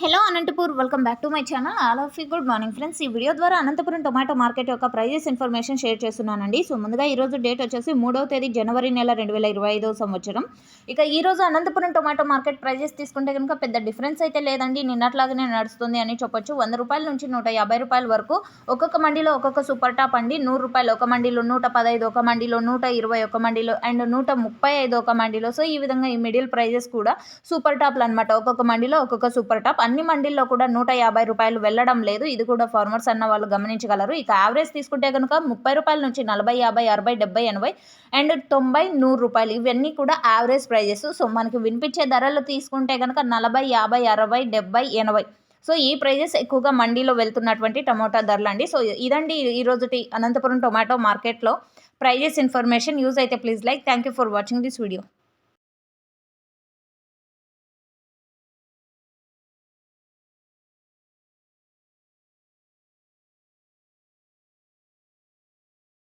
Hello Anantapur welcome back to my channel all of you good morning friends. ఈ video ద్వారా Anantapuram tomato market యొక్క prices information share చేస్తున్నానండి. So ముందుగా ఈరోజు date వచ్చేసి 3వ తేదీ జనవరి నెల 2025 సంవత్సరం. ఇక ఈరోజు అనంతపురం టొమాటో మార్కెట్ ప్రైజెస్ తీసుకుంటే కనుక పెద్ద డిఫరెన్స్ అయితే లేదండి, నిన్నట్లాగానే నడుస్తుంది అని చెప్పొచ్చు. 100 రూపాయల నుంచి 150 రూపాయల వరకు ఒక్కొక్క మండీలో ఒక్కొక్క సూపర్ టాప్ అండి. 100 రూపాయలు ఒక మండీలో, 115 ఒక మండీలో, 120 ఒక మండీలో అండ్ 135 ఒక మండీలో. సో ఈ విధంగా ఈ మిడిల్ ప్రైజెస్ కూడా సూపర్ టాప్లు అనమాట. ఒక్కొక్క మండీలో ఒక్కొక్క సూపర్ టాప్. అన్ని మండీల్లో కూడా 150 రూపాయలు వెళ్ళడం లేదు. ఇది కూడా ఫార్మర్స్ అన్న వాళ్ళు గమనించగలరు. ఇక యావరేజ్ తీసుకుంటే కనుక 30 రూపాయల నుంచి 40, 50, 60, 70, 80 అండ్ 90, 100 రూపాయలు ఇవన్నీ కూడా యావరేజ్ ప్రైజెస్. సో మనకి వినిపించే ధరలు తీసుకుంటే కనుక 40, 50, 60, 70, 80. సో ఈ ప్రైజెస్ ఎక్కువగా మండీలో వెళ్తున్నటువంటి టమాటా ధరలు అండి. సో ఇదండి ఈరోజుటి అనంతపురం టొమాటో మార్కెట్లో ప్రైజెస్ ఇన్ఫర్మేషన్. యూజ్ అయితే please like. Thank you for watching this video.